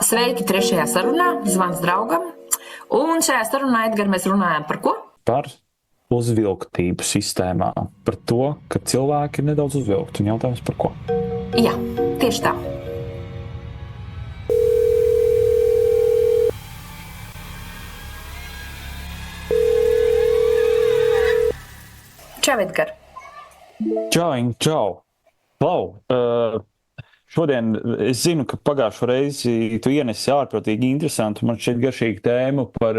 Sveiki, trešajā sarunā, zvans draugam. Un šajā sarunā, Edgar, mēs runājam par ko? Par uzvilktību sistēmā. Par to, ka cilvēki ir nedaudz uzvilkti. Un jautājums par ko? Jā, tieši tā. Čau, Edgar. Čau, Inga, čau. Klau, šodien es zinu, ka pagājušo reizi tu ienesi ārprātīgi interesantu, man šķiet garšīgu tēmu par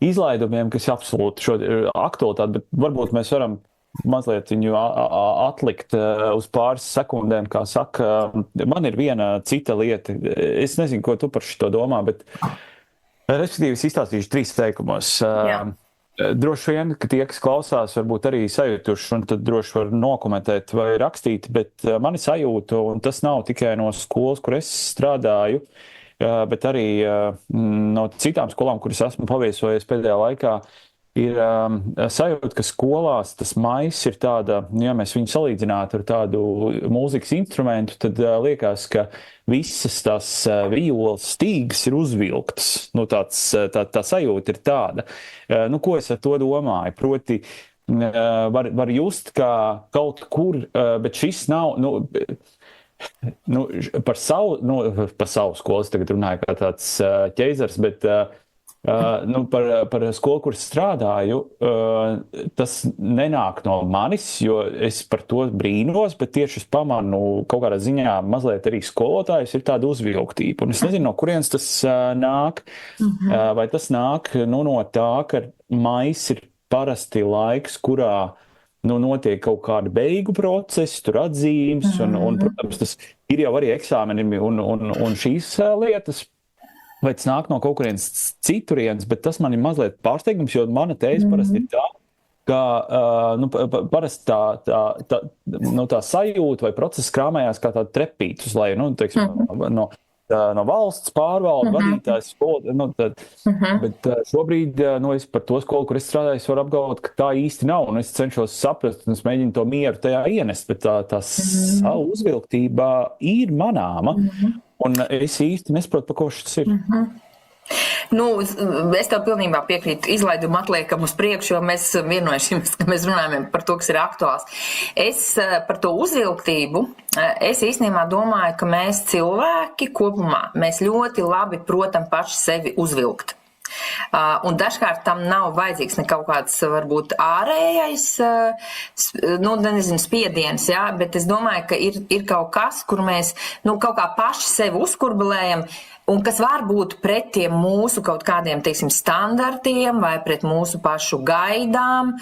izlaidumiem, kas ir absolūti aktualitāte, bet varbūt mēs varam mazliet viņu atlikt uz pāris sekundēm, kā saka. Man ir viena cita lieta. Es nezinu, ko tu par šito domā, bet respektīvi es izstāstīšu 3 teikumos. Droši vien, ka tie, kas klausās, varbūt arī sajutuši, un tad droši var nokomentēt vai rakstīt, bet mani sajūtu, un tas nav tikai no skolas, kur es strādāju, bet arī no citām skolām, kuras esmu paviesojies pēdējā laikā, ir sajūta, ka skolās tas maiss ir tāda, ja mēs viņu salīdzinātu ar tādu mūzikas instrumentu, tad liekas, ka visas tās violas stīgas ir uzvilktas. Nu, tā sajūta ir tāda. Nu, ko es ar to domāju? Proti, var just, ka kaut kur, bet šis nav, par savu skolu es tagad runāju kā tāds ķeizars, bet par skolu, kur strādāju, tas nenāk no manis, jo es par to brīnos, bet tieši es pamanu kaut kādā ziņā mazliet arī skolotājus ir tāda uzvilktība. Un es nezinu, no kurienes tas nāk, vai tas nāk no tā, ka mais ir parasti laiks, kurā notiek kaut kāda beigu procesi, tur atzīmes, un protams, tas ir jau arī eksāmeni un šīs lietas, vai tas nāk no kaut kurienes citurienes, bet tas man ir mazliet pārsteigums, jo mana tēze parasti ir tā, ka parasti tā sajūta vai process krāmējās kā tāda trepīt uz leju, teiksim, no valsts pārvalda vadītājs skolu, bet šobrīd, es par to skolu, kur es strādāju, es varu apgalvot, ka tā īsti nav, un es cenšos saprast, un es mēģinu to mieru tajā ienest, bet tā savu uzvilktība ir manāma, un es īsti nesaprotu, par ko šis ir. Es tev pilnībā piekrītu, izlaidumu atliekam uz priekšu, jo mēs vienojamies, ka mēs runājam par to, kas ir aktuāls. Es par to uzvilktību, es īstenībā domāju, ka mēs cilvēki kopumā, mēs ļoti labi protam paši sevi uzvilkt. Un dažkārt tam nav vajadzīgs ne kaut kāds, varbūt, ārējais, spiediens, jā, bet es domāju, ka ir kaut kas, kur mēs, kaut kā paši sevi uzkurbulējam, un kas var būt pret tiem mūsu kaut kādiem, teiksim, standartiem vai pret mūsu pašu gaidām.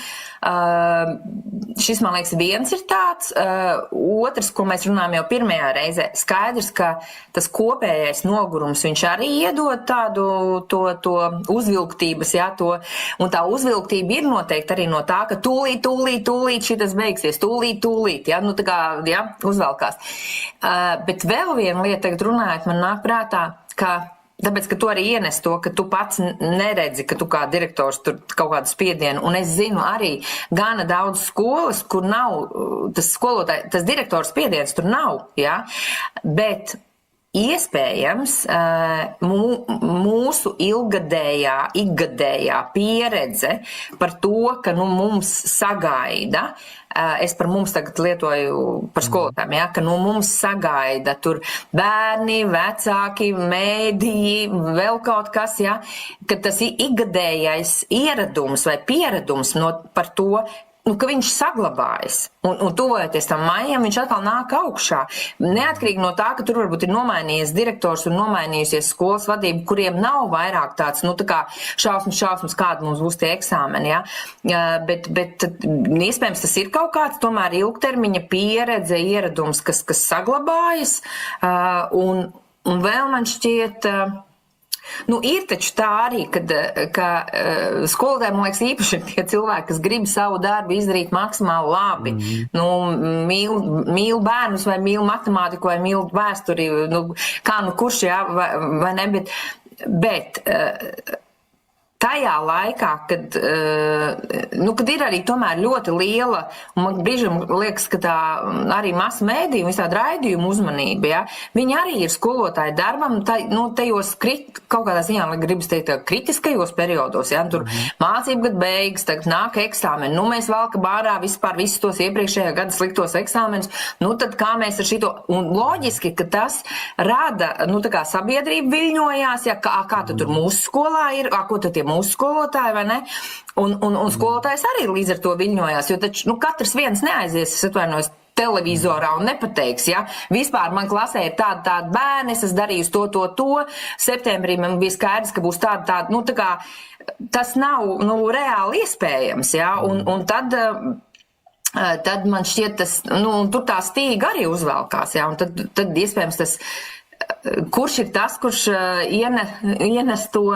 Šis, man liekas, viens ir tāds. Otrs, ko mēs runājam jau pirmajā reizē, skaidrs, ka tas kopējais nogurums, viņš arī iedod tādu to uzvilktības, jā, un tā uzvilktība ir noteikti arī no tā, ka tūlīt šitas beigsies, tūlīt, jā, tā kā, jā, uzvelkās. Bet vēl viena lieta, tagad runājot, man nāk prātā, tāpēc, ka tu arī ienes to, ka tu pats neredzi, ka tu kā direktors tur kaut kādu spiedienu, un es zinu arī gana daudz skolas, kur nav tas direktors spiediens, tur nav, jā, bet iespējams mūsu ikgadējā pieredze par to, ka mums sagaida, es par mums tagad lietoju par skolotājiem, ja, ka mums sagaida tur bērni, vecāki, mēdīji, vēl kaut kas, ja, ka tas ikgadējais ieradums vai pieredums par to, ka viņš saglabājas. Un tuvojoties tam maijam, viņš atkal nāk augšā. Neatkarīgi no tā, ka tur varbūt ir nomainījies direktors un nomainījusies skolas vadība, kuriem nav vairāk tāds, tā kā šausmas, kāda mums būs tie eksāmeni, ja? Bet iespējams tas ir kaut kāds tomēr ilgtermiņa pieredze, ieradums, kas saglabājas. Un vēl man šķiet, ir taču tā arī, ka skolotāji, man liekas, īpaši ir tie cilvēki, kas grib savu darbu izdarīt maksimāli labi. Mīl bērnus vai mīl matemātiku vai mīl vēsturi, kurš, jā, vai ne, bet tajā laikā, kad ir arī tomēr ļoti liela, un man brīžam liekas, ka tā arī masu mēdīju un visādi raidījumu uzmanība, ja, viņi arī ir skolotāji darbam, tajos kaut kādā ziņā, lai gribas teikt, kritiskajos periodos, ja, tur mācību gadu beigas, tagad nāk eksāmeni, mēs valkam ārā vispār visus tos iepriekšējā gada sliktos eksāmenus, tad kā mēs ar šito, un loģiski, ka tas rada, tā kā sabiedrība viļņojās, ja, kā tad tur mūsu skolā ir, ko tad tie mūsu skolotāji, vai ne? Un skolotājs arī līdz ar to viļņojās, jo taču, katrs viens neaizies, es atvainojos, televizorā un nepateiks, ja, vispār man klasē ir tāda bērni, es darījusi to, septembrī man bija skaidrs, ka būs tāda, tā kā, tas nav, reāli iespējams, ja, un tad man šķiet tas, tur tā stīga arī uzvelkās, ja, un tad iespējams tas, kurš ir tas, kurš ienes to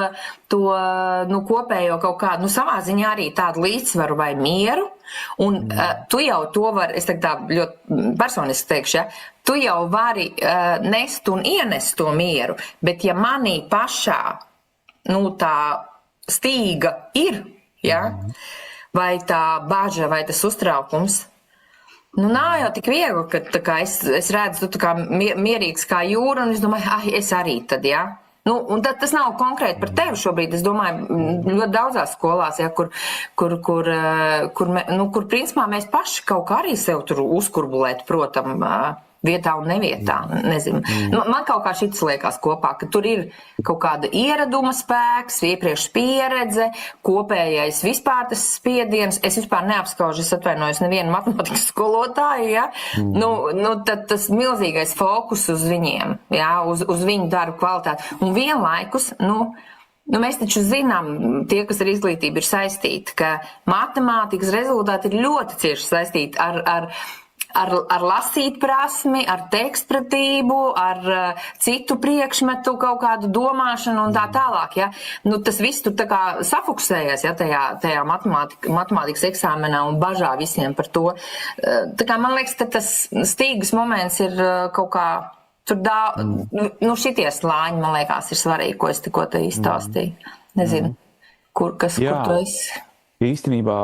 kopējo kaut kādu, savā ziņā arī tādu līdzsvaru vai mieru, un tu jau to vari, es tā ļoti personiski teikšu, ja, tu jau vari nest un ienest to mieru, bet ja manī pašā, tā stīga ir, ja, vai tā baža, vai tas uztraukums, nav jau tik viegli, ka tā kā es redzu, tu tā kā mierīgs kā jūra, un es domāju, es arī tad, ja. Un tad tas nav konkrēti par tevi šobrīd, es domāju, ļoti daudzās skolās, ja, kur principā mēs paši kaut kā arī sev tur uzkurbulēt, protam, vietā un nevietā, nezinu. Man kaut kā šits liekas kopā, ka tur ir kaut kāda ieraduma spēks, iepriekš pieredze, kopējais vispār tas spiediens. Es vispār neapskaužu, es atvainojos nevienu matemātikas skolotāju, ja? Tad tas milzīgais fokus uz viņiem, ja? Uz viņu darbu kvalitāti. Un vienlaikus, mēs taču zinām, tie, kas ar izglītību ir saistīti, ka matemātikas rezultāti ir ļoti cieši saistīti ar lasīt prasmi, ar tekstpratību, ar citu priekšmetu, kaut kādu domāšanu un tā tālāk, ja. Tas viss tur tā kā safokusējies, ja, tajā matemātikas eksāmenā un bažā visiem par to. Tā kā man liekas, ka tas stīgas moments ir kaut kā, tur šitie slāņi, man liekas, ir svarīgi, ko es tikko te izstāstīju. Nezinu, kur tu esi. Īstenībā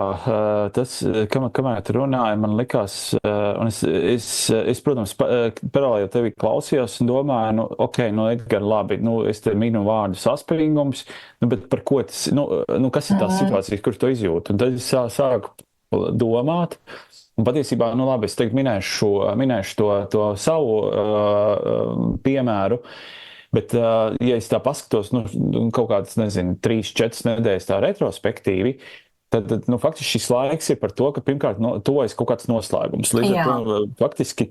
tas, kamēr tu runāji, man likās, un es protams, paralēli tevi klausījos un domāju, Edgar, labi, es te minu vārdu saspringums, bet par ko tas, kas ir tās situācijas, kuras tu izjūti? Un tad es sāku domāt, un patiesībā, labi, es tagad minēšu to savu piemēru, bet, ja es tā paskatos, kaut kādas, 3-4 nedēļas tā retrospektīvi, tad faktiski šis laiks ir par to, ka pirmkārt tuvojas kaut kāds noslēgums. Līdz ar to faktiski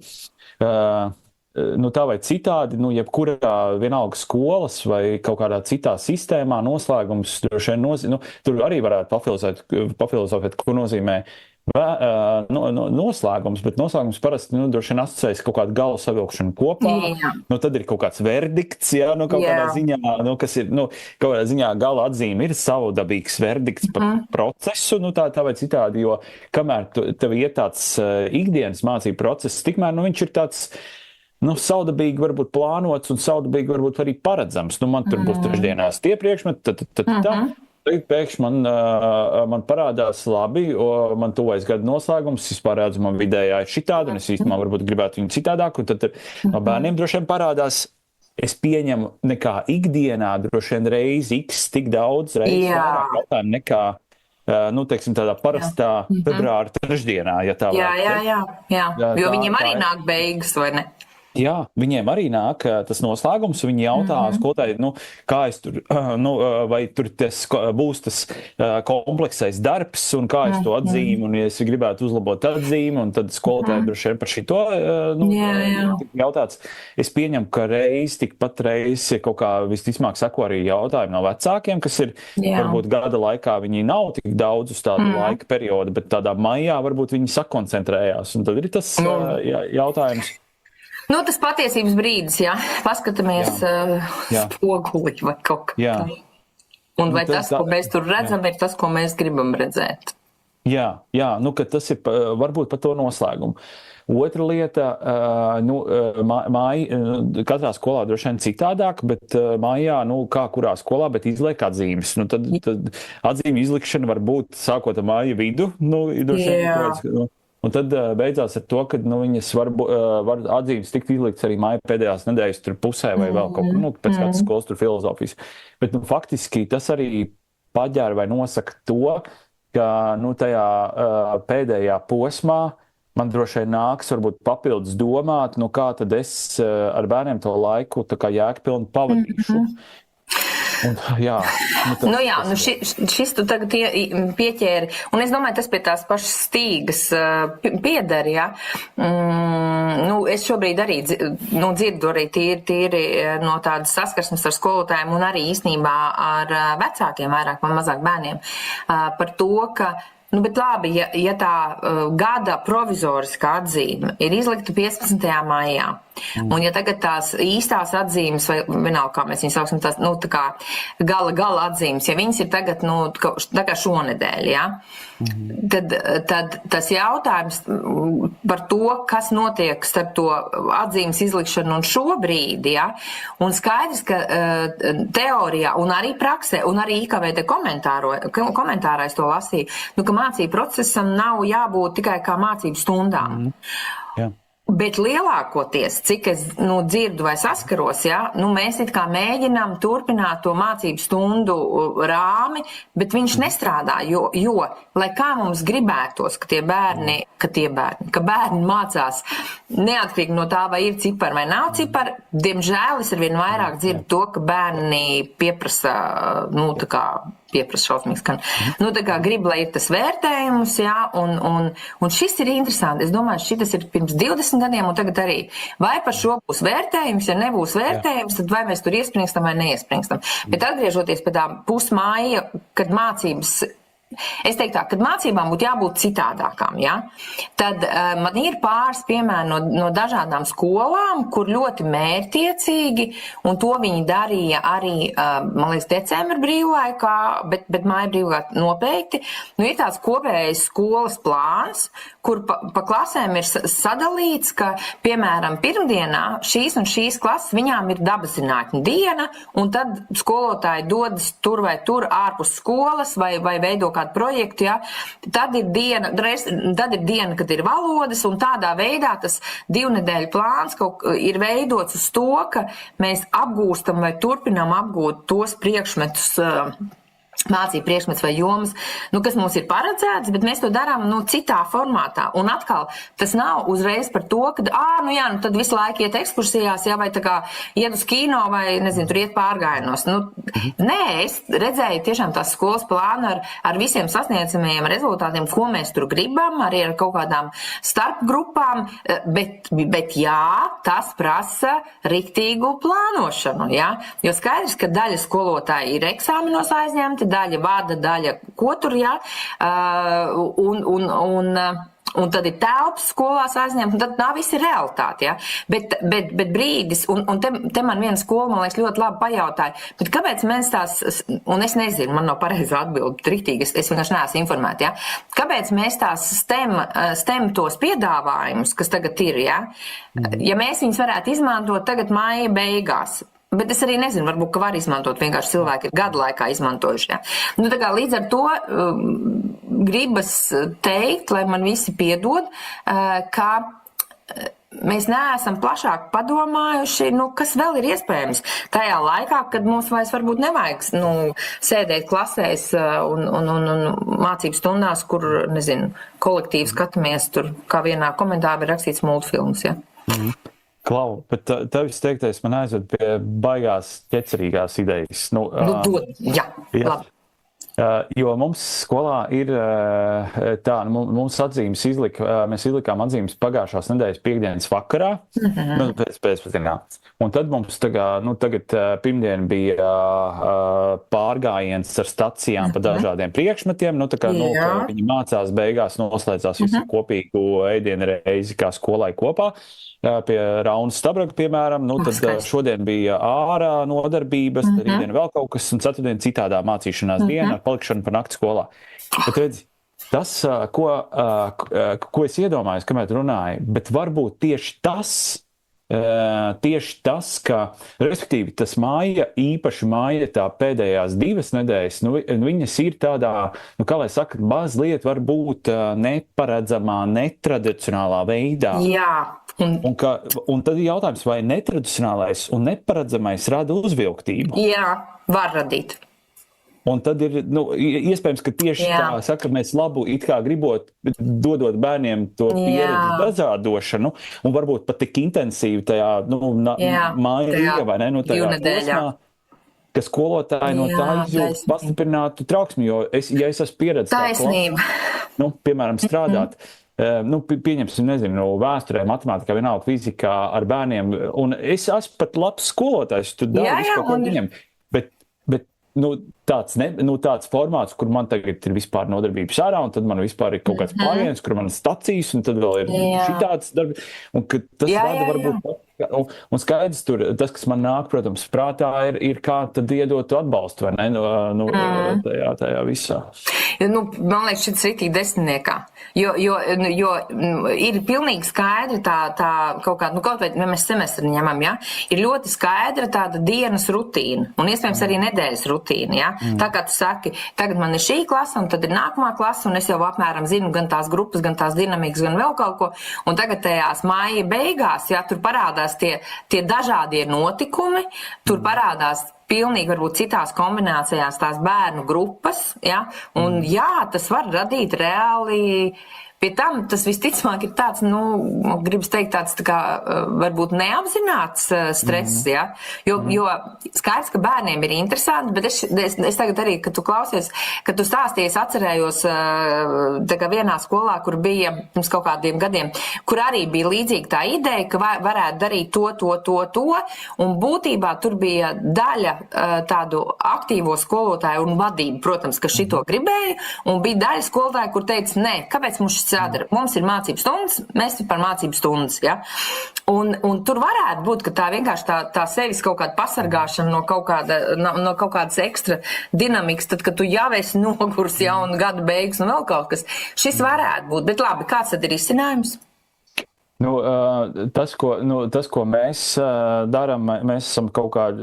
tā vai citādi, jebkurā vienalga skolas vai kaut kādā citā sistēmā noslēgums tur arī varētu pafilozofēt, ko nozīmē noslēgums, bet noslēgums parasti droši vien asociējas kaut kādu galu savilkšanu kopā. Tad ir kaut kāds verdikts, ja, kaut kādā ziņā, kas ir, kaut kādā ziņā gala atzīme ir savdabīgs verdikts par procesu, tā vai citādi, jo kamēr tev iet tāds ikdienas mācību process, tikmēr, viņš ir tāds, savdabīgi varbūt plānots un savdabīgi varbūt arī paredzams. Man tur būs trešdienās tie priekšmeti, tad pēkšņi man parādās labi, man tuvojas gada noslēgums, vispār redzu, man vidējā ir šitādi, un es īstenībā varbūt gribētu viņu citādāk, un tad no bērniem droši vien parādās, es pieņemu nekā ikdienā, droši vien reizi x tik daudz reizi vairāk jautājumu nekā, teiksim, tādā parastā februāra trešdienā, ja tā varētu. Jā, jo viņiem arī nāk beigas, vai ne? Jā, viņiem arī nāk tas noslēgums, viņi jautā skolotāji, kā es tur, vai tur būs tas kompleksais darbs, un kā es to atzīmu, un ja es gribētu uzlabot atzīmi, un tad skolotāji droši vien par šito jautāts. Es pieņemu, ka tikpat reiz kaut kā visticamāk seko arī jautājumi no vecākiem, kas ir, varbūt gada laikā viņi nav tik daudz uz tādu laika periodu, bet tādā maijā varbūt viņi sakoncentrējās, un tad ir tas jautājums. Tas patiesības brīdis, jā. Paskatāmies spoguli vai kaut kā. Un vai tas, ko mēs tur redzam, ir tas, ko mēs gribam redzēt. Jā, ka tas ir varbūt par to noslēgumu. Otra lieta, katrā skolā droši vien citādāk, bet mājā, kā kurā skolā, bet izliek atzīmes. Tad atzīme izlikšana var būt sākot ar māju vidu, droši vien. Un tad beidzās ar to, ka viņas var atzīmes tikt izlikts arī māju pēdējās nedēļas pusē vai vēl kaut kur, pēc kādas skolas tur filozofijas. Bet faktiski tas arī paģēra vai nosaka to, ka tajā pēdējā posmā man droši vien nāks varbūt papildus domāt, kā tad es ar bērniem to laiku tā kā jēgpilni pavadīšu. Un, šis tu tagad pieķēri, un es domāju, tas pie tās pašas stīgas pieder, ja. Es šobrīd arī dzirdu arī tīri no tādas saskarsmes ar skolotājiem un arī īstenībā ar vecākiem, vairāk vai mazāk bērniem, par to, ka bet labi, ja tā gada provizoriskā atzīme ir izlikta 15. maijā, un ja tagad tās īstās atzīmes, vai vienalga, kā mēs viņus sauksim, tās, tā kā gala atzīmes, ja viņas ir tagad, tā kā šonedēļ, ja, tad tas jautājums par to, kas notiek starp to atzīmes izlikšanu un šobrīd, ja, un skaidrs, ka teorijā un arī praksē, un arī IKVT komentārā es to lasīju, ka mācību procesam nav jābūt tikai kā mācību stundām. Jā. Bet lielākoties, cik es dzirdu vai saskaros, mēs it kā mēģinām turpināt to mācību stundu rāmi, bet viņš nestrādā, jo lai kā mums gribētos, ka bērni mācās neatkarīgi no tā, vai ir cipari vai nav cipari, diemžēl es arvien vairāk dzirdu to, ka bērni pieprasa, šausmīgs, tā kā grib, lai ir tas vērtējums, un šis ir interesanti. Es domāju, šitas ir pirms 20 gadiem, un tagad arī. Vai par šo būs vērtējums, ja nebūs vērtējums, tad vai mēs tur iespringstam vai neiespringstam. Bet atgriežoties pie tā pusmāja, kad mācības, es teiktu tā, kad mācībām būtu jābūt citādākām, ja? Tad man ir pāris piemēri no dažādām skolām, kur ļoti mērķtiecīgi, un to viņi darīja arī, man liekas, decembra brīvlaikā, bet māja brīvlaikā noteikti. Ir tāds kopējais skolas plāns, kur pa klasēm ir sadalīts, ka, piemēram, pirmdienā šīs un šīs klases viņām ir dabaszinātņu diena, un tad skolotāji dodas tur vai tur ārpus skolas vai veido kādu projektu, ja, tad ir diena, kad ir valodas, un tādā veidā tas 2 nedēļu plāns ir veidots uz to, ka mēs apgūstam vai turpinām apgūt tos priekšmetus, mācību priekšmets vai jomas, kas mums ir paredzēts, bet mēs to darām citā formātā. Un atkal, tas nav uzreiz par to, ka, tad visu laiku iet ekskursijās, vai tā kā iet uz kino, vai, nezinu, tur iet pārgājienos. Nē, es redzēju tiešām tās skolas plānu ar visiem sasniedzamajiem rezultātiem, ko mēs tur gribam, arī ar kaut kādām starpgrupām, bet jā, tas prasa riktīgu plānošanu, jā, jo skaidrs, ka daļa skolotāji ir eksāmenos aizņemti, daļa vada, daļa ko tur, jā, un tad ir telpas skolās aizņemt, un tad tā viss ir realitāte, jā. Bet brīdis, un te man viena skola, man liekas, ļoti labi pajautāja, bet kāpēc mēs tās, un es nezinu, man nav pareizā atbildi, riktīgi, es vienkārši neesmu informēta, jā. Kāpēc mēs tās STEM tos piedāvājumus, kas tagad ir, jā, ja mēs viņus varētu izmantot tagad māja beigās, bet es arī nezinu, varbūt, ka var izmantot, vienkārši cilvēki ir gadu laikā izmantojuši. Ja? Tā kā līdz ar to gribas teikt, lai man visi piedod, ka mēs neesam plašāk padomājuši, kas vēl ir iespējams tajā laikā, kad mums vairs varbūt nevajag sēdēt klasēs un mācību stundās, kur, nezinu, kolektīvi skatāmies tur, kā vienā komentārā ir rakstīts multfilms. Ja? Klau, bet tevis teiktais man aizved pie baigās ķecerīgās idejas. Jā, labi. Jo mums skolā ir tā, mums atzīmes mēs izlikām atzīmes pagājušās nedēļas piekdienas vakarā, pēcpusdienā. Un tad mums tagad pirmdien bija pārgājiens ar stacijām pa dažādiem priekšmetiem, ka viņi mācās beigās, noslēdzās visu kopīgu ēdienu reizi kā skolai kopā. Pie Raunas Stabraga, piemēram, tad šodien bija ārā nodarbības, rītdien vēl kaut kas, un ceturtdien citādā mācīšanās diena ar palikšanu par nakti skolā. Bet redzi, tas, ko es iedomājos, kamēr runāju, bet varbūt tieši tas, ka, respektīvi, tas īpaši māja tā pēdējās 2 nedēļas, viņas ir tādā, kā lai saka, mazliet varbūt neparedzamā, netradicionālā veidā. Jā. Un tad ir jautājums, vai netradicionālais un neparedzamais rada uzvilktību? Jā, var radīt. Un tad ir iespējams, ka tieši tā saka, mēs labu it kā gribot, dodot bērniem to pieredzi dažādošanu, un varbūt pat tik intensīvi tajā māja vai ne, tajā posmā, ka skolotāji no tā izjūt pastiprinātu trauksmi, jo es esmu pieredzis taisnība. Piemēram, strādāt, pieņemsim, nezinu, vēsturē, matemātikā, vienalga fizikā ar bērniem, un es esmu pat labs skolotājs, tu dari visu, ko viņam, bet tāds formāts, kur man tagad ir vispār nodarbības ārā, un tad man vispār ir kaut kāds pārējums, kur man stacijas, un tad vēl ir šitāds darbs, un ka tas rada varbūt, un skaidrs tur, tas, kas man nāk, protams, prātā ir kā tad iedot atbalstu, vai ne, tajā visā. Man liekas, šis rītīgi desmitniekā, jo ir pilnīgi skaidra tā kaut kāda, kaut vai mēs semestri ņemam, ir ļoti skaidra tāda dienas rutīna, un iespējams arī nedēļas rutīna, Tā kā tu saki, tagad man ir šī klasa, un tad ir nākamā klasa, un es jau apmēram zinu gan tās grupas, gan tās dinamikas, gan vēl kaut ko, un tagad tajās māja beigās, tur parādās tie dažādie notikumi, tur parādās pilnīgi varbūt citās kombinācijās tās bērnu grupas, un tas var radīt reāli. Pie tam tas visticamāk ir tāds, gribas teikt, tāds tā kā varbūt neapzināts stress, jo skaidrs, ka bērniem ir interesanti, bet es tagad arī, kad tu klausies, kad tu stāstījies, atcerējos tā kā vienā skolā, kur bija pirms kaut kādiem gadiem, kur arī bija līdzīga tā ideja, ka varētu darīt to, un būtībā tur bija daļa tādu aktīvo skolotāju un vadību, protams, ka šito gribēja, un bija daļa skolotāju, kur teica, nē, kāpēc mums jādara. Mums ir mācību stundas, mēs par mācību stundas, un tur varētu būt, ka tā vienkārši tā sevis kaut kāda pasargāšana no kaut kādas ekstra dinamikas, tad, kad tu jau esi nogurs, un gada beigas un vēl kaut kas. Šis varētu būt, bet labi, kāds tad ir izcinājums? Tas, ko mēs darām, mēs esam kaut kādi,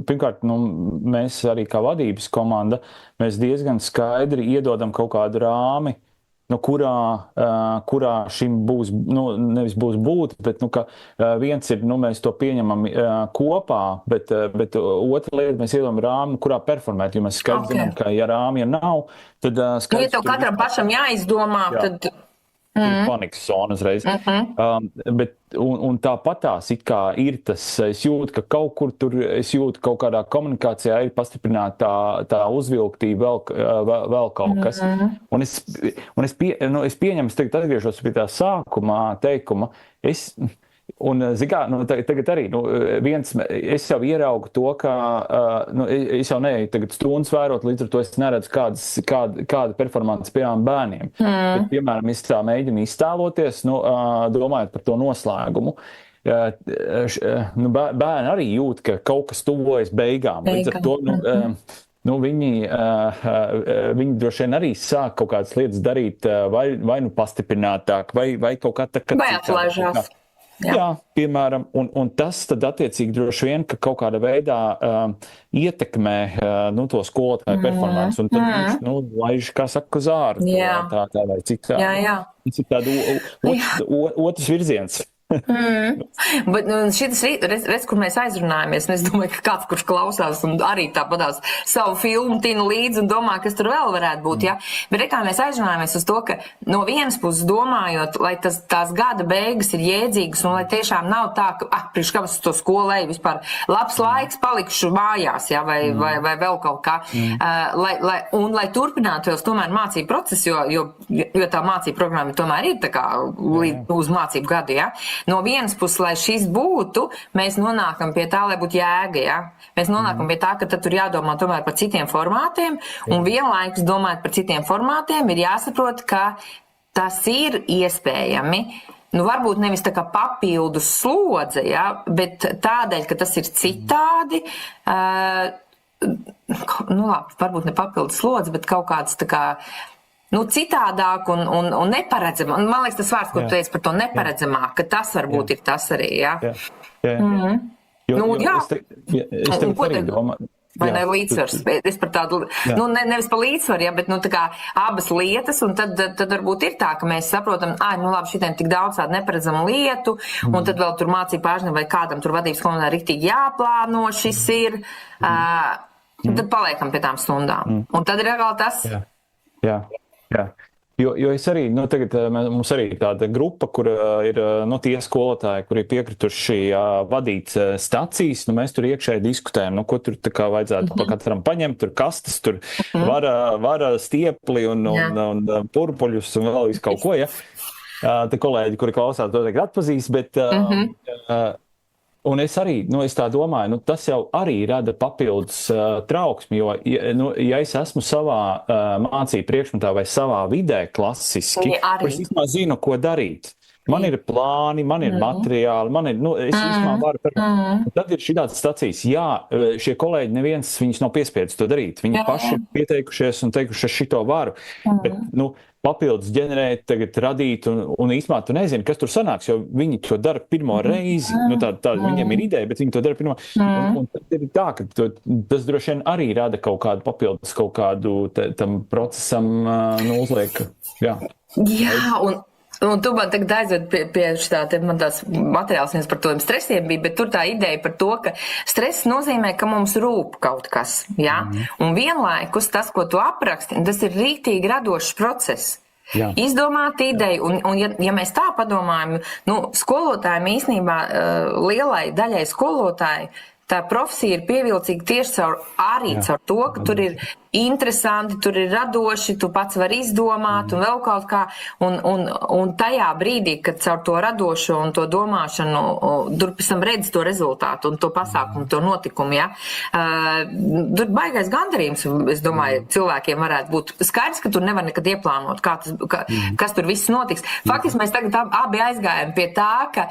pirmkārt, mēs arī kā vadības komanda, mēs diezgan skaidri iedodam kaut kādu rāmi, kurā šim būs, nevis būs būt, bet, ka viens ir, mēs to pieņemam kopā, bet otra lieta, mēs iedodam rāmi, kurā performēt, jo mēs skaidri zinām, ka ja rāmi nav, tad skaidrs... Ja tev katram pašam jāizdomā, tad... Panikas zona uzreiz. Un tāpatās it kā ir tas, es jūtu, ka kaut kur tur, es jūtu kaut kādā komunikācijā ir pastiprināta tā uzvilktība vēl kaut kas. Un es pieņemu, es tagad atgriežos pie tā sākumā teikuma, tagad arī, es jau ieraugu to, ka, es jau neeju tagad stundas vērot, līdz ar to es neredzu kāda performance piemēram bērniem. Bet, piemēram, es tā mēģinu iztēloties, domājot par to noslēgumu. Bērni arī jūt, ka kaut kas tuvojas beigām. Līdz ar to, viņi droši vien arī sāk kaut kādas lietas darīt vai pastiprinātāk, vai kaut kā tā, vai atlaižās. Jā, piemēram, un tas tad attiecīgi droši vien, ka kaut kādā veidā ietekmē to skolotāju performance, un tad viņš, laiž, kā saka, uz āru, tā vai cik tā. Tas ir tāda otrs virziens. Bet šitas redz, kur mēs aizrunājamies, un es domāju, ka kāds, kurš klausās un arī tāpatās savu filmu tina līdzi un domā, kas tur vēl varētu būt, Bet kā mēs aizrunājamies uz to, ka no vienas puses domājot, lai tās gada beigas ir jēdzīgas un lai tiešām nav tā, ka, priekš kāpēc to skolēju vispār labs laiks palikšu mājās, vai vēl kaut kā, lai turpinātos tomēr mācību procesu, jo tā mācību programma tomēr ir tā kā uz mācību gadu, No vienas puses, lai šis būtu, mēs nonākam pie tā, lai būtu jēga, Mēs nonākam pie tā, ka tad tur jādomā tomēr par citiem formātiem, un vienlaikus domājot par citiem formātiem, ir jāsaprot, ka tas ir iespējami. Varbūt nevis tā kā papildus slodze, bet tādēļ, ka tas ir citādi, labi, varbūt ne papildus slodze, bet kaut kāds tā kā, citādāk un neparedzamāk. Man liekas, tas vārds, ko tu teici par to neparedzamāk, ka tas varbūt ir tas arī, jā. Es tev arī domāju. Vai ne līdzsvars? Es par tādu, nevis par līdzsvaru, bet, tā kā abas lietas, un tad varbūt ir tā, ka mēs saprotam, labi, šitiem tik daudz tādu neparedzamu lietu, un tad vēl tur mācību pāržņam vai kādam tur vadības komandā riktīgi jāplāno šis ir, tad paliekam pie tām stundām. Un tad ir atkal tas. Jā. Jo es arī, tagad mums arī ir tāda grupa, kur ir tie skolotāji, kuri ir piekrituši vadīt stacijas, mēs tur iekšēji diskutējam, ko tur tā kā vajadzētu pa katram paņemt, tur kastes, tur vara stiepli un purpuļus un vēl visu kaut ko, ja. Te kolēģi, kuri klausās, to tagad atpazīs, bet un es arī, es tā domāju, tas jau arī rada papildus trauksmi, jo, ja es esmu savā mācību priekšmetā vai savā vidē klasiski, es īstenībā zinu, ko darīt. Man ir plāni, man ir materiāli, es īstenībā varu tad ir šitādas stacijas. Jā, šie kolēģi neviens viņus nav piespiedis to darīt. Viņi paši ir pieteikušies un teikuši, es šito varu. Bet, papildus ģenerēt, tagad radīt, un īstenībā tu nezini, kas tur sanāks, jo viņi to dara pirmo reizi. Viņiem ir ideja, bet viņi to dara pirmo. Un tad ir tā, ka tas droši vien arī rada kaut kādu papildus, kaut kādu tam procesam uzliek. Jā, un tu man tagad aizved pie man tās materiāls viens par tādiem stresiem bija, bet tur tā ideja par to, ka stress nozīmē, ka mums rūp kaut kas, jā? Un vienlaikus tas, ko tu apraksti, tas ir rīktīgi radošs process. Jā. Izdomāt ideju, un ja mēs tā padomājam, skolotājiem īstenībā lielai daļai skolotāji, tā profesija ir pievilcīga tieši caur to, ka tur ir interesanti, tur ir radoši, tu pats vari izdomāt un vēl kaut kā, un tajā brīdī, kad caur to radošo un to domāšanu, tur pēc tam redz to rezultātu un to pasākumu, to notikumu, ja, tur baigais gandarījums, es domāju, cilvēkiem varētu būt skaidrs, ka tur nevar nekad ieplānot, kas tur viss notiks. Faktiski mēs tagad abi aizgājam pie tā, ka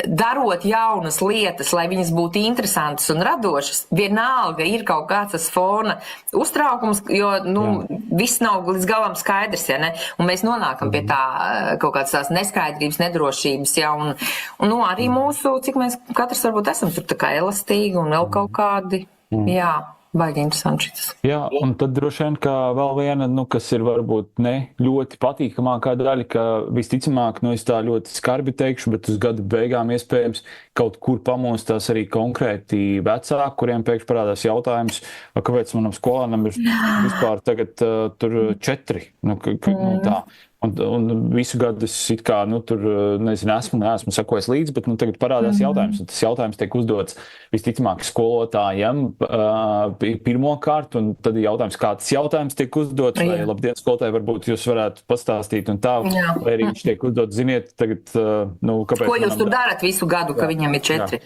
darot jaunas lietas, lai viņas būtu interesantas un radošas, vienalga ir kaut kāds tas fona uztraukums, jo, viss nav līdz galam skaidrs, ja ne? Un mēs nonākam pie tā kaut kādas tās neskaidrības, nedrošības, ja, un arī mūsu, cik mēs katrs varbūt esam tur tā kā elastīgi un vēl kaut kādi, jā. Baigi interesanti šitas. Jā, un tad droši vien, ka vēl viena, kas ir varbūt ne ļoti patīkamākā daļa, ka visticamāk, es tā ļoti skarbi teikšu, bet uz gada beigām iespējams kaut kur pamostās arī konkrēti vecāki, kuriem pēkšņi parādās jautājums, kāpēc manam skolēnam ir vispār tagad tur 4, tā. Un visu gadu es it kā, tur, neesmu sakojis līdzi, bet tagad parādās jautājums, un tas jautājums tiek uzdots visticamāk skolotājiem pirmokārt, un tad ir jautājums, kā tas jautājums tiek uzdots, vai labdien skolotāji, varbūt jūs varētu pastāstīt un tā, vai arī viņš tiek uzdot, ziniet, tagad, kāpēc... Ko jūs tur darat visu gadu, ka viņam ir 4?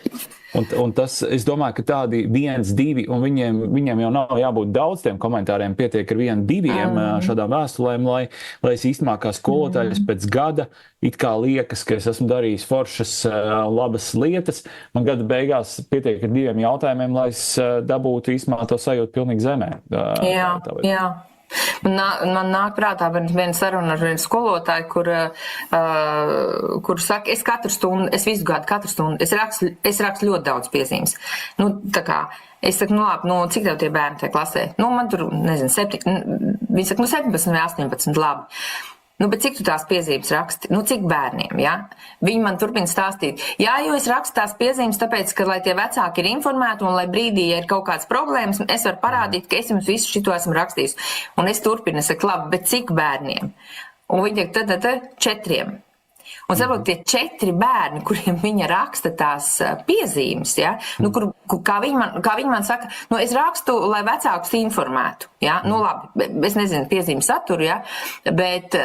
Un tas, es domāju, ka tādi 1, 2, un viņiem jau nav jābūt daudz tiem komentāriem, pietiek ar 1, 2 šādām vēstulēm, lai es īstenībā kā skolotājs pēc gada it kā liekas, ka es esmu darījis foršas labas lietas, man gada beigās pietiek ar 2 jautājumiem, lai es dabūtu īstenībā to sajūtu pilnīgi zemē. Jā. Man nāk prātā viena saruna ar vienu skolotāju, kur saka, es katru stundu, es visu gadu, katru stundu, es rakstu ļoti daudz piezīmes. Tā kā, es saku, labi, cik tev tie bērni tajā klasē? Man tur, nezinu, 7, viņi saka, 17 vai 18, labi. Bet cik tu tās piezīmes raksti? Cik bērniem, ja? Viņi man turpina stāstīt. Jā, jo es rakstu tās piezīmes, tāpēc, ka, lai tie vecāki ir informēti un lai brīdī, ja ir kaut kāds problēmas, es varu parādīt, ka es jums visu šito esmu rakstījis. Un es turpinu, saku, labi, bet cik bērniem? Un viņi tiek tad 4. Un saprot, tie 4 bērni, kuriem viņa raksta tās piezīmes, ja, kā viņi man saka, es rakstu, lai vecākus informētu, ja, labi, es nezinu piezīmes saturu, ja, bet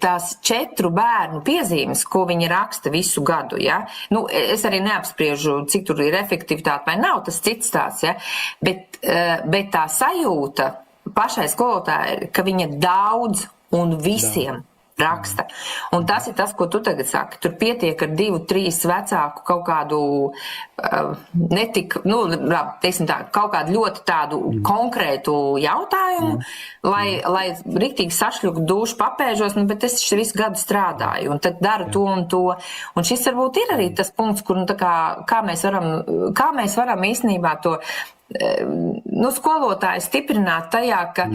tās 4 bērnu piezīmes, ko viņi raksta visu gadu, ja, es arī neapspriežu, cik tur ir efektivitāte vai nav, tas cits tās, ja, bet tā sajūta pašai skolotāji, ka viņa daudz un visiem. raksta. Un tas ir tas, ko tu tagad saki. Tur pietiek ar 2, 3 vecāku kaut kādu teiksim tā, kaut kādu ļoti tādu konkrētu jautājumu, lai riktīgi sašļuku dušu papēžos, bet es šis visu gadu strādāju, un tad daru to un to. Un šis varbūt ir arī tas punkts, kur, kā mēs varam īstenībā to, skolotāju stiprināt tajā, ka,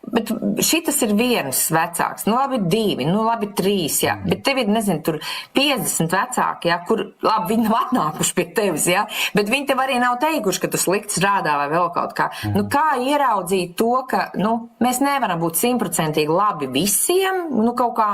bet šitas ir viens vecāks, labi 2, labi 3, jā, bet tev ir, nezinu, tur 50 vecāki, jā, kur, labi, viņi nav atnākuši pie tevis, jā, bet viņi tev arī nav teikuši, ka tu slikti strādā vai vēl kaut kā. Kā ieraudzīt to, ka, mēs nevaram būt 100% labi visiem, kaut kā,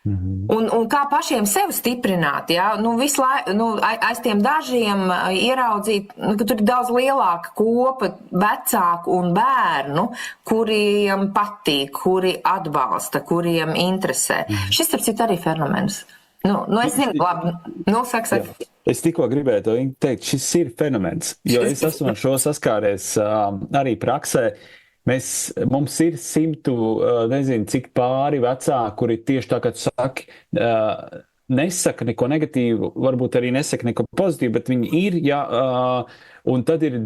un kā pašiem sevi stiprināt, jā, visu laiku, aiz tiem dažiem ieraudzīt, ka tur ir daudz lielāka kopa vecāku un bērnu, kuriem patīk, kuri atbalsta, kuriem interesē. Šis ir arī fenomens. Es zinu, labi, saka. Es tikko gribēju to teikt, šis ir fenomens, jo es esmu ar šo saskāries arī praksē. Mums ir 100, nezinu, cik pāri vecāki, kuri tieši tā, kā tu saki, nesaka neko negatīvu, varbūt arī nesaka neko pozitīvu, bet viņi ir, jā, un tad ir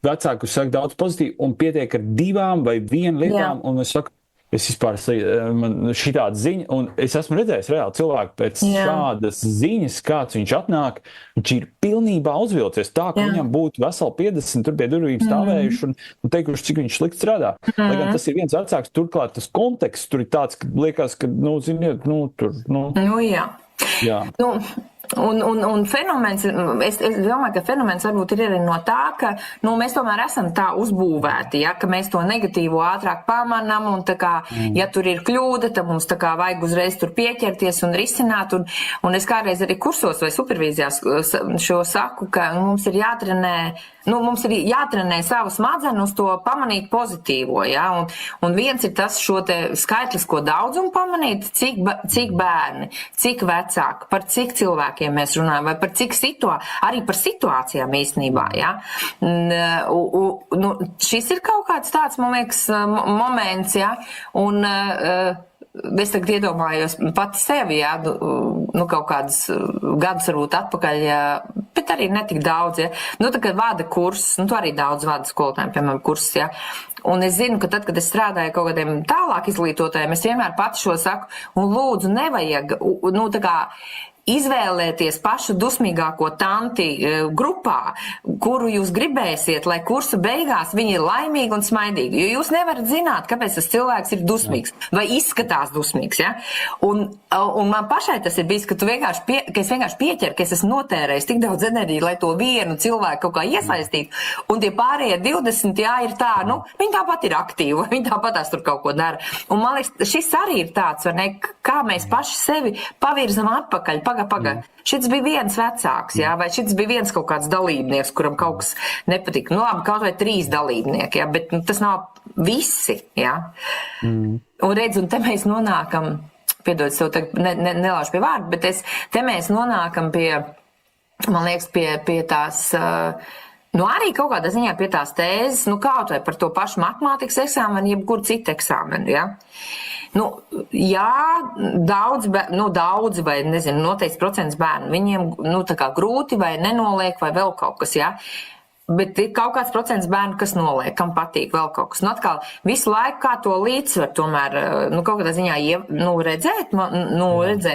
vecāki, kurš saka daudz pozitīvu, un pietiek ar 2 vai 1 lietām, un es saku, es vispār, man šitāda ziņa, un es esmu redzējis reāli cilvēku pēc šādas ziņas, kāds viņš atnāk, viņš ir pilnībā uzvilcies tā, ka viņam būtu veseli 50 tur pie durvīm stāvējuši un teikuši, cik viņš slikti strādā. Lai gan tas ir viens vecāks, turklāt tas konteksts tur ir tāds, ka liekas, ka, ziniet, tur. Jā. Un fenomens, es domāju, ka fenomens varbūt ir arī no tā, ka mēs tomēr esam tā uzbūvēti, ja, ka mēs to negatīvo ātrāk pamanām, un tā kā, ja tur ir kļūda, tad mums tā kā vajag uzreiz tur pieķerties un risināt, un es kādreiz arī kursos vai supervīzijās šo saku, ka mums ir jātrenē savu smadzenes uz to pamanīt pozitīvo, ja, un viens ir tas šo te skaitlisko daudzumu pamanīt, cik bērni, cik vecāki, par cik cilvēki mēs runājam, vai par cik arī par situācijām īstenībā, ja. Šis ir kaut kāds tāds, man liekas, moments, ja, un es tagad iedomājos pati sevi, ja, kaut kādus gadus varbūt atpakaļ, ja, bet arī netik daudz, ja. Tā kā vada kursus, tu arī daudz vada skolotājiem, piemēram, kursus, ja. Un es zinu, ka tad, kad es strādāju kaut kādiem tālāk izglītotājiem, es vienmēr pati šo saku, un lūdzu nevajag, tā kā izvēlēties pašu dusmīgāko tanti grupā, kuru jūs gribēsiet, lai kursa beigās viņi ir laimīgi un smaidīgi. Jo jūs nevarat zināt, kāpēc tas cilvēks ir dusmīgs vai izskatās dusmīgs. Ja? Un man pašai tas ir bijis, ka es vienkārši pieķeru, ka es esmu notērējis tik daudz enerģiju, lai to vienu cilvēku kaut kā iesaistītu. Un tie pārējie 20, jā, ir tā, viņi tāpat ir aktīvi, viņi tāpatās tur kaut ko dara. Un man liekas, šis arī ir tāds, vai ne, kā mēs paši sevi pavirzam atpakaļ. Paga. Šis bija viens vecāks, jā, vai šis bija viens kaut kāds dalībnieks, kuram kaut kas nepatika. Labi, kaut vai 3 dalībnieki, jā, bet tas nav visi, jā. Un redz, un te mēs nonākam, piedod, es tev tagad nelaužu pie vārdu, bet te mēs nonākam pie, man liekas, pie tās, arī kaut kādā ziņā pie tās tēzes, kaut vai par to pašu matemātikas eksāmenu, jebkuru citu eksāmenu, jā. Jā, daudz vai, nezinu, noteikts procents bērnu, viņiem, tā kā grūti vai nenoliek vai vēl kaut kas, jā. Bet ir kaut kāds procents bērnu, kas noliek, kam patīk vēl kaut kas. Atkal, visu laiku kā to līdzsver, tomēr, kaut kādā ziņā, redzēt,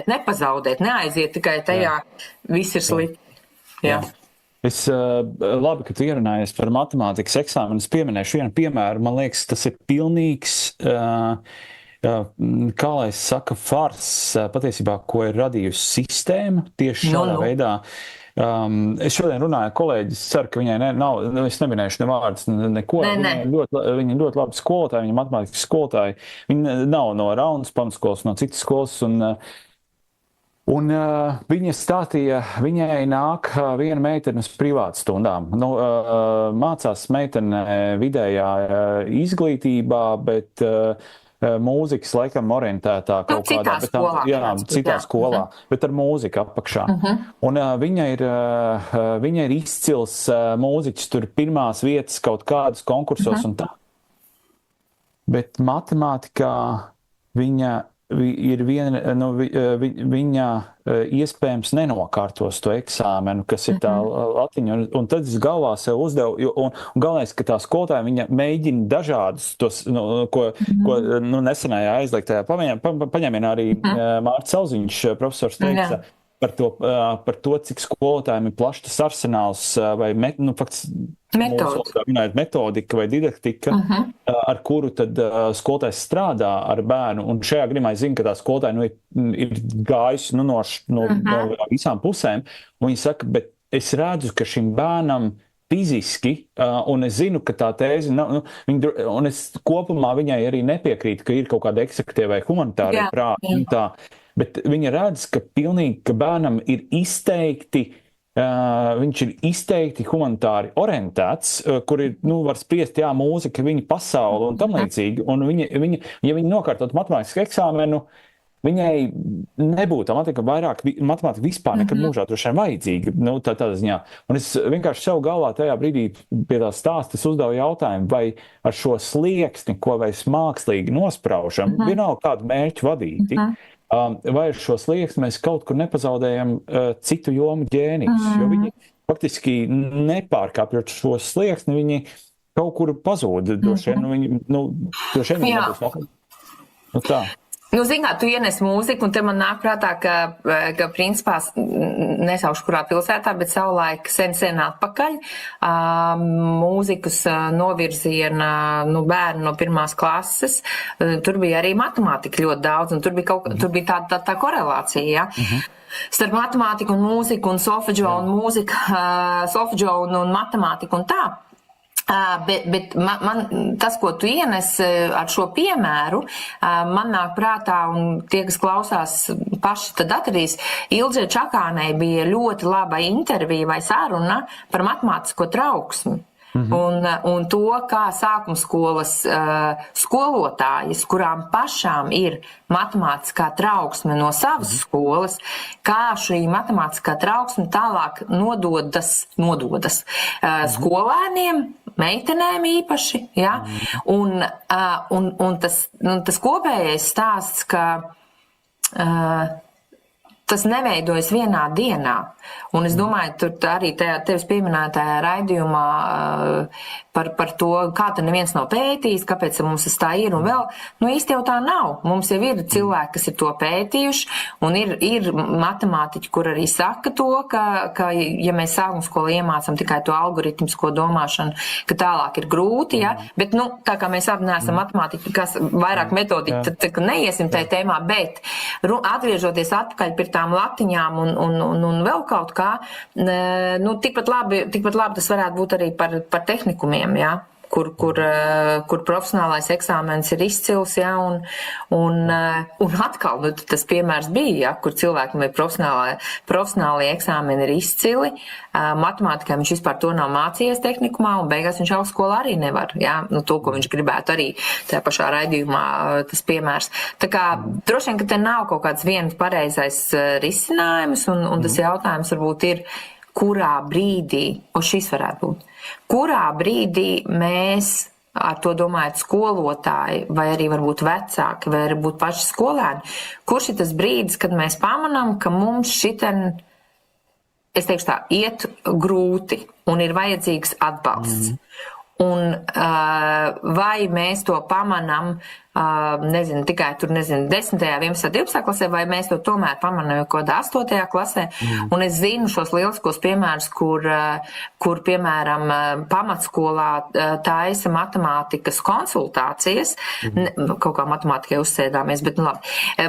nepazaudēt, neaiziet tikai tajā, viss ir slikti. Jā. Labi, ka tu ierunājies par matemātikas eksāmenu, es pieminēšu vienu piemēru, man liekas, tas ir pilnīgs, kā lai es saka, fars, patiesībā, ko ir radījusi sistēma tieši šādā veidā. Es šodien runāju ar kolēģi, es ceru, ka viņai nav, es neminēšu ne vārdus, neko. Viņa ļoti labi skolotāji, viņa matemātikas skolotāji. Viņa nav no Raunas pamatskolas, no citas skolas, un viņa stāstīja, viņai nāk viena meitene uz privātu stundām. Mācās meitene vidējā izglītībā, bet mūzikas laikam orientētā kaut kādā, citā skolā, bet ar mūziku apakšā. Un viņa ir izcils mūziķis, tur pirmās vietas kaut kādas konkursos un tā. Bet matemātikā viņa ir viņa iespējams nenokārtos to eksāmenu, kas ir tā latiņa, un tad es galvā sev uzdevu, un galvenais, ka tā skolotāja viņa mēģina dažādus tos, ko nesenajā aizliegtajā paņēmienā arī Mārts Salziņš, profesors, teica, par to, cik skolotājiem ir plašs tas arsenāls vai metodika vai didaktika, ar kuru tad skolotājs strādā ar bērnu. Un šajā gadījumā es zinu, ka tā skolotāja ir gājusi no visām pusēm. Un viņa saka, bet es redzu, ka šim bērnam fiziski, un es zinu, ka tā tēze, un es kopumā viņai arī nepiekrītu, ka ir kaut kāda eksaktie vai humanitārie prāti. Bet viņa redz, ka bērnam ir izteikti, viņš ir izteikti humanitāri orientēts, kur ir, var spriest, mūzika, viņa pasaule un tam līdzīgi. Un ja viņa nokārtot matemātisku eksāmenu, viņai nebūtu matemātika vispār nekad mūžā droši vien vajadzīga. Tādā ziņā. Un es vienkārši sev galvā tajā brīdī pie tā stāsta uzdevu jautājumu, vai ar šo slieksni, ko mēs mākslīgi nospraužam, vienalga kādu mērķu vadīti, vai ar šo slieksni mēs kaut kur nepazaudējam citu jomu ģēnijus, jo viņi faktiski nepārkāpjot šo slieksni, viņi kaut kur pazūd, droši vien viņi nebūs tā. Zināt, tu ienes mūziku, un te man nāk prātā, ka principā, nesaušu kurā pilsētā, bet savulaik sen atpakaļ, mūzikas novirziena bērnu no 1. klases, tur bija arī matemātika ļoti daudz, un tur bija tā korelācija, ja? Starp matemātiku un mūziku un solfeģo un mūzika, solfeģo un matemātiku un tā. Bet man tas, ko tu ienes ar šo piemēru, man nāk prātā, un tie, kas klausās paši, tad atradīs, Ilzei Čakānei bija ļoti laba intervija vai saruna par matemātisko trauksmi. Un to, kā sākumskolas skolotājas, kurām pašām ir matemātiskā trauksme no savas skolas, kā šī matemātiskā trauksme tālāk nododas skolēniem, meitenēm īpaši, ja? Un tas kopējais stāsts, ka tas neveidojas vienā dienā. Un es domāju, tur arī tevis pieminētajā raidījumā par to, kā te neviens nav pētījis, kāpēc mums tas tā ir un vēl. Īsti jau tā nav. Mums jau ir cilvēki, kas ir to pētījuši, un ir matemātiķi, kur arī saka to, ka ja mēs sākumskolā iemācam tikai to algoritmisko domāšanu, ka tālāk ir grūti, ja? Bet, tā kā mēs abi neesam matemātiķi, kas vairāk metodiķi, tad neiesim tajā tēmā, bet atgriežoties atpakaļ pie tām latiņām un vēl kaut kā, tikpat labi tas varētu būt arī par tehnikumiem, ja? Kur profesionālais eksāmens ir izcils, ja? Un atkal, tas piemērs bija, ja? Kur cilvēkam ir profesionālie eksāmeni ir izcili, matemātikā viņš vispār to nav mācījies tehnikumā, un beigās viņš augstskolā arī nevar, ja? To, ko viņš gribētu arī tajā pašā raidījumā, tas piemērs. Tā kā droši vien, ka te nav kaut kāds viens pareizais risinājums, un tas jautājums varbūt ir, kurā brīdī, un šis varētu būt, kurā brīdī mēs, ar to domājot skolotāji, vai arī varbūt vecāki, vai arī būt paši skolēni, kurš ir tas brīdis, kad mēs pamanām, ka mums šiten, es teikšu tā, iet grūti un ir vajadzīgs atbalsts. Un vai mēs to pamanām, tikai tur, 10., 11., 12. klasē, vai mēs to tomēr pamanām jau kādā 8. klasē. Un es zinu šos lieliskos piemērus, kur piemēram, pamatskolā taisa matemātikas konsultācijas, kaut kā matemātikai uzsēdāmies, bet labi,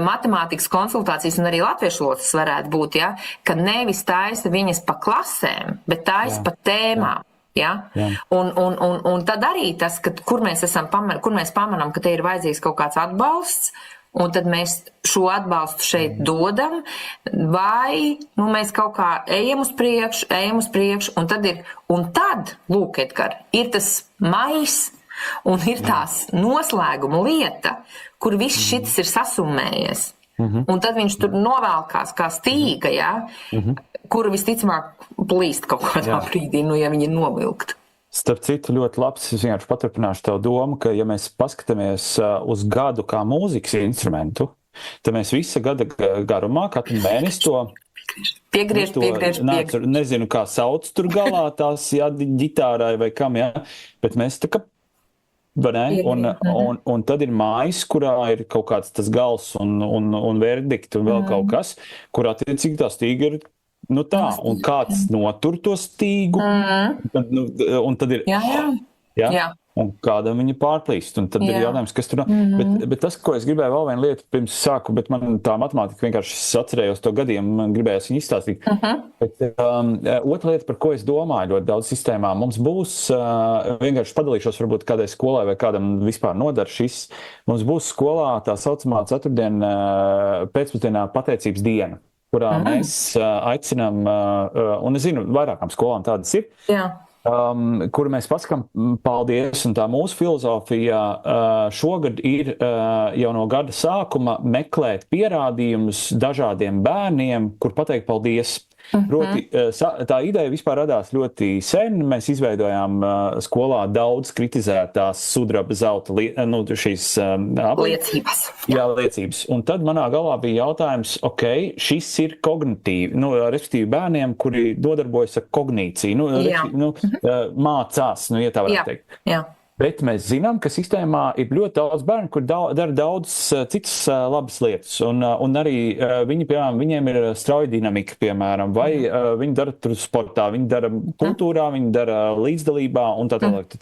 matemātikas konsultācijas un arī latviešu locis varētu būt, ja, ka nevis taisa viņas pa klasēm, bet taisa pa tēmām. Ja? Un tad arī tas, kur mēs pamanām, ka te ir vajadzīgs kaut kāds atbalsts, un tad mēs šo atbalstu šeit dodam, vai mēs kaut kā ejam uz priekšu, un tad, lūk, Edgar, ir tas mais, un ir tās noslēguma lieta, kur viss šis ir sasummējies. Un tad viņš tur novelkās kā stīga, ja? Kuru visticamāk plīst kaut kādā brīdī, ja viņi ir novilkti. Starp citu, ļoti labs, es vienkārši paturpināšu tev domu, ka ja mēs paskatāmies uz gadu kā mūzikas instrumentu, Tad mēs visa gada garumā, katru mēnesi to Piegriež. Nezinu, kā sauc tur galā tās, ģitārai vai kam, bet mēs tā kā, un tad ir mājas, kurā ir kaut kāds tas gals un verdikti un vēl kaut kas, kurā attiecīgi tā stīga ir, un kāds notur to stīgu, un tad ir, Jā. Un kādam viņa pārplīst, un tad ir jautājums, kas tur nav. Bet tas, ko es gribēju vēl vienu lietu pirms sāku, bet man tā matemātika vienkārši atcerējos to gadiem, man gribējās viņu izstāstīt. Bet otra lieta, par ko es domāju ļoti daudz sistēmā, mums būs, vienkārši padalīšos varbūt kādai skolai vai kādam vispār nodar šis, mums būs skolā tā saucamā ceturtdiena pēcpusdienā pateicības diena, kurā mēs aicinām, un es zinu, vairākām skolām tādas ir, kuru mēs pasakām paldies, un tā mūsu filozofija šogad ir jau no gada sākuma meklēt pierādījumus dažādiem bērniem, kur pateikt paldies. Proti, tā ideja vispār radās ļoti sen. Mēs izveidojām skolā daudz kritizētās sudraba zelta šīs liecības. Jā, liecības. Un tad manā galvā bija jautājums, šis ir kognitīvi, respektīvi bērniem, kuri nodarbojas ar kognīciju, mācās, ja tā varētu teikt. Jā. Bet mēs zinām, ka sistēmā ir ļoti daudz bērnu, kur dara daudz citas labas lietas. Un arī viņi, piemēram, viņiem ir strauja dinamika, piemēram, vai viņi dara tur sportā, viņi dara kultūrā, viņi dara līdzdalībā un tā tālāk.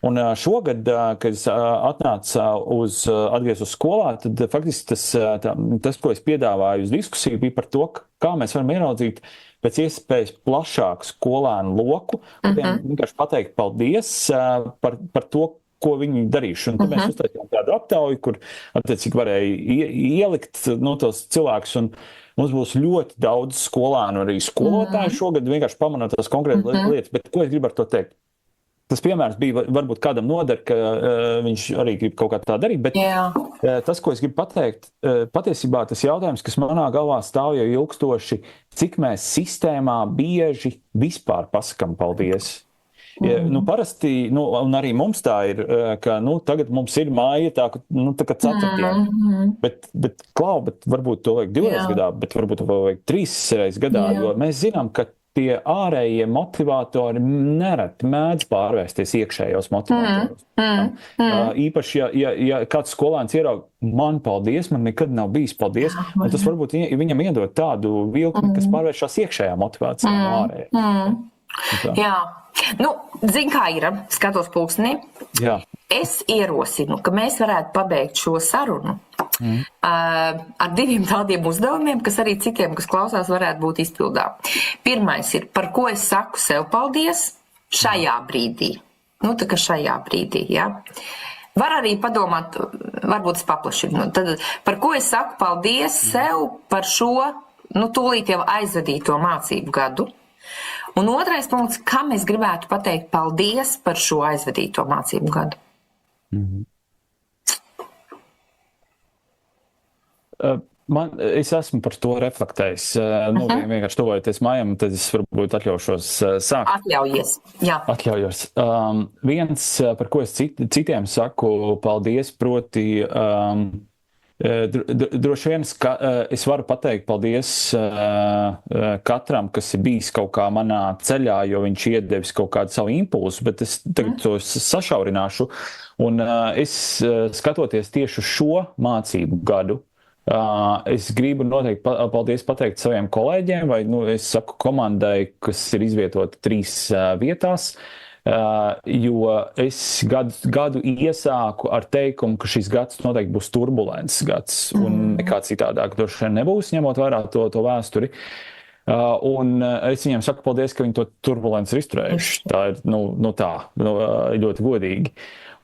Un šogad, kad es atgriezos skolā, tad faktiski tas, ko es piedāvāju uz diskusiju, bija par to, kā mēs varam ieraudzīt pēc iespējas plašāku skolēnu loku, kuriem vienkārši pateikt paldies par to, ko viņi darījuši. Un tad mēs uztaisījām tādu aptauju, kur attiecīgi varēja ielikt tos cilvēkus, un mums būs ļoti daudz skolēnu, arī skolotāju šogad, vienkārši pamanot tās konkrētas lietas. Bet ko es gribu ar to teikt? Tas piemērs bija varbūt kādam noder, ka viņš arī grib kaut kā tā darīt, bet tas, ko es gribu pateikt, patiesībā tas jautājums, kas manā galvā stāv jau ilgstoši, cik mēs sistēmā bieži vispār pasakam paldies. Parasti, un arī mums tā ir, ka tagad mums ir māja tā kā ceturtdiena, bet varbūt to vajag 2 reizes gadā, bet varbūt to vajag 3 reizes gadā, jo mēs zinām, ka tie ārējie motivatori nereti mēdz pārvērsties iekšējos motivatoros. Īpaši, ja kāds skolēns ieraug, man paldies, man nekad nav bijis paldies, un tas varbūt viņam iedod tādu vilkli, kas pārvēršās iekšējā motivācijā no ārējā. Jā. Zin kā ir, skatos pulkstenī. Jā. Es ierosinu, ka mēs varētu pabeigt šo sarunu ar 2 tādiem uzdevumiem, kas arī citiem, kas klausās, varētu būt izpildām. Pirmais ir, par ko es saku sev paldies šajā brīdī. Tā kā šajā brīdī, Var arī padomāt, varbūt es paplašinu. Tad, par ko es saku paldies sev par šo, tūlīt jau aizvadīto mācību gadu. Un otrais punkts, kam es gribētu pateikt paldies par šo aizvadīto mācību gadu. Es esmu par to reflektējis. Vienkārši tuvojoties mājām, tad es varbūt atļaušos sākt. Atļaujies, jā. Atļaujos. Viens, par ko es citiem saku paldies, proti droši vien es varu pateikt paldies katram, kas ir bijis kaut kā manā ceļā, jo viņš iedevis kaut kādu savu impulsu, bet es tagad to sašaurināšu. Un es skatoties tieši uz šo mācību gadu, es gribu noteikti paldies pateikt saviem kolēģiem, vai es saku komandai, kas ir izvietota 3 vietās, jo es gadu iesāku ar teikumu, ka šis gads noteikti būs turbulents gads, un nekā citādāk droši vien nebūs, ņemot vērā to vēsturi. Un es viņiem saku paldies, ka viņi to turbulenci ir izturējuši. Tā ir, ļoti godīgi.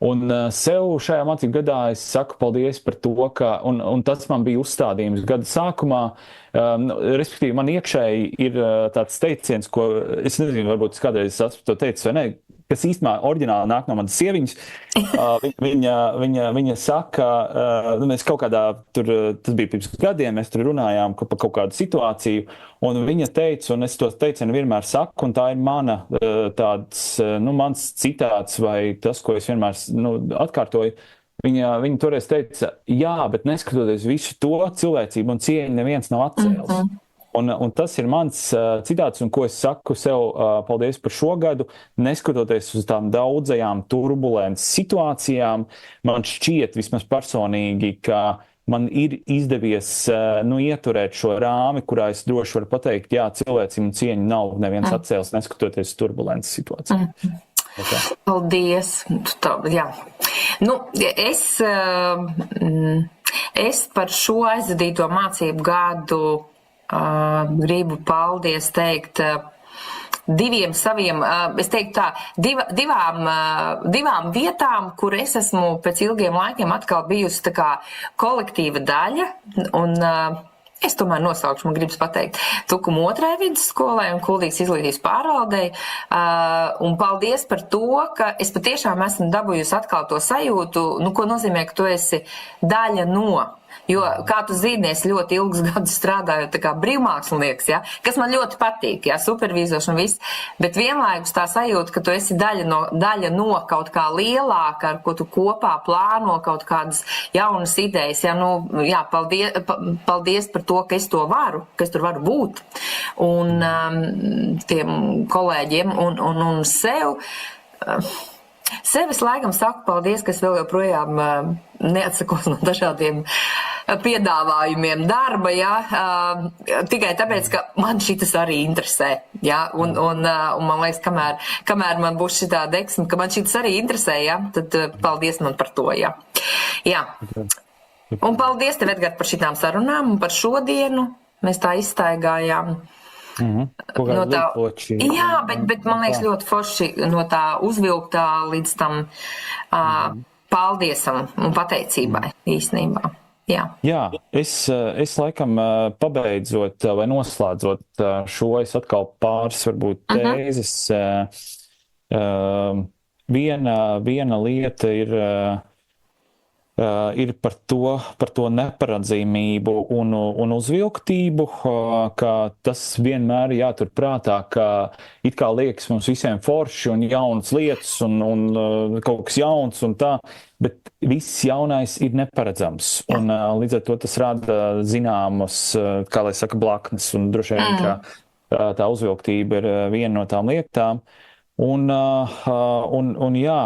Un sev šajā mācību gadā es saku paldies par to, ka, un tas man bija uzstādījums gada sākumā, respektīvi man iekšēji ir tāds teiciens, ko es nezinu, varbūt es kādreiz esmu to teicis vai ne, kas īstenībā oriģināli nāk no manas sieviņas. Viņa saka, mēs kaut kādā, tas bija pirms gadiem, mēs tur runājām par kaut kādu situāciju, un viņa teica, un es to teicienu vienmēr saku, un tā ir mans citāts vai tas, ko es vienmēr atkārtoju, Viņa toreiz teica, jā, bet neskatoties visu to, cilvēcību un cieņu neviens nav atcēlis. Un tas ir mans citāts, un ko es saku sev paldies par šo gadu, neskatoties uz tām daudzajām turbulences situācijām, man šķiet vismaz personīgi, ka man ir izdevies ieturēt šo rāmi, kurā es droši varu pateikt, jā, cilvēcību un cieņu nav neviens atcēlis, neskatoties turbulences situācijām. Okay. Paldies! Jā. Nu, es par šo aizvadīto mācību gadu gribu paldies teikt diviem saviem, es teiktu tā, divām vietām, kur es esmu pēc ilgiem laikiem atkal bijusi tā kā kolektīva daļa, un es tomēr nosaukšu, man gribas pateikt, Tukuma 2. vidusskolai un Kuldīgas izglītības pārvaldei, un paldies par to, ka es patiešām esmu dabūjusi atkal to sajūtu, nu, ko nozīmē, ka tu esi daļa no. Jo, kā tu zini, es ļoti ilgus gadus strādāju tā kā brīvmākslinieks, ja, kas man ļoti patīk, ja, supervīzors un viss, bet vienlaikus tā sajūta, ka tu esi daļa no kaut kā lielāka, ar ko tu kopā plāno kaut kādas jaunas idejas, ja, nu, jā, paldies par to, ka es to varu, ka es tur varu būt, un tiem kolēģiem un sev. Sev es laikam saku paldies, ka es vēl joprojām neatsakos no dažādiem piedāvājumiem darba, jā, tikai tāpēc, ka man šitas arī interesē, jā, un man liekas, kamēr man būs šitā deksme, ka man šitas arī interesē, jā, tad paldies man par to, jā. Jā. Un paldies tev, Edgar, par šitām sarunām un par šodienu. Mēs tā izstaigājām. No tā, jā, bet man liekas ļoti forši no tā uzvilktā līdz tam paldiesam un pateicībai īstenībā. Jā, es laikam pabeidzot vai noslēdzot šo, es atkal pāris varbūt tēzes. Viena lieta ir par to neparedzīmību un uzvilktību, ka tas vienmēr jātur prātā, ka it kā liekas mums visiem forši un jaunas lietas un kaut kas jauns un tā, bet viss jaunais ir neparedzams. Un līdz ar to tas rada zināmas, kā lai saka, blaknes, un droši vien, ka tā uzvilktība ir viena no tām lietām. Un jā,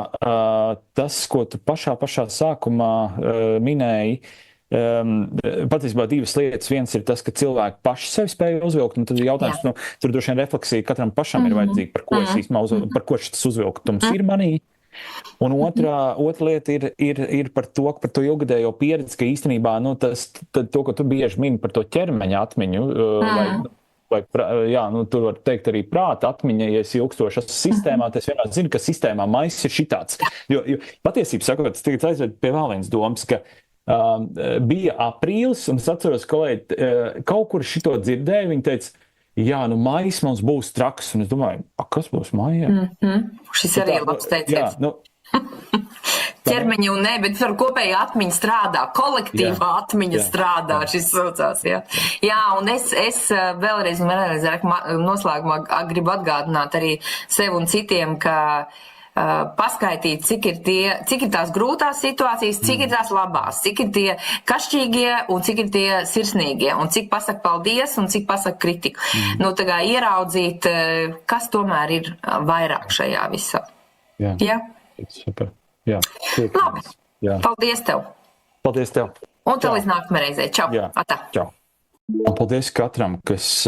tas, ko tu pašā sākumā minēji, patiesībā divas lietas. Viens ir tas, ka cilvēki paši sevi spēja uzvilkt, un tad ir jautājums, tur droši vien refleksija katram pašam ir vajadzīga, par ko es īstenībā par ko šis uzvilktums ir manī. Un otra lieta ir par to ilgadējo pieredzi, ka īstenībā to, ko tu bieži mini par to ķermeņa atmiņu, tur var teikt arī prāta atmiņa, ja es ilgstoši esmu sistēmā, tad es vienmēr zinu, ka sistēmā maiss ir šitāds. Jo patiesībā sakot, es tagad aizvedu pie vēl vienas domas, ka bija aprīlis, un es atceros, kolēģi kaut kur šito dzirdēju, viņi teica, jā, maiss mums būs traks, un es domāju, kas būs maijā? Šis arī ir labs teiciens. Ķermeņa un ne, bet ar kopēju atmiņu strādā, kolektīvā atmiņa strādā, šis saucās, jā. Jā, un es vēlreiz noslēgumā gribu atgādināt arī sev un citiem, ka paskaitīt, cik ir tās grūtās situācijas, cik ir tās labās, cik ir tie kašķīgie un cik ir tie sirsnīgie, un cik pasaka paldies un cik pasaka kritiku. Tā kā ieraudzīt, kas tomēr ir vairāk šajā visā. Jā? Super. Jā. Labi. Jā. Paldies tev. Paldies tev. Un tev līdz nākamajai reizei. Čau. Jā. Atā. Čau. Un paldies katram, kas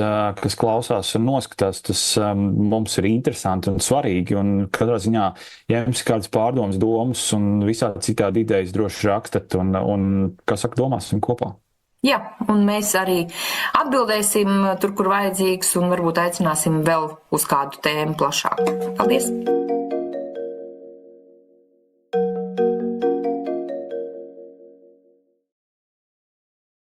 klausās un noskatās. Tas mums ir interesanti un svarīgi. Un katrā ziņā, ja jums ir kādas pārdomas, domas un visādi citādi idejas, droši rakstat un kā saka, domāsim kopā. Jā, un mēs arī atbildēsim tur, kur vajadzīgs, un varbūt aicināsim vēl uz kādu tēmu plašāk. Paldies!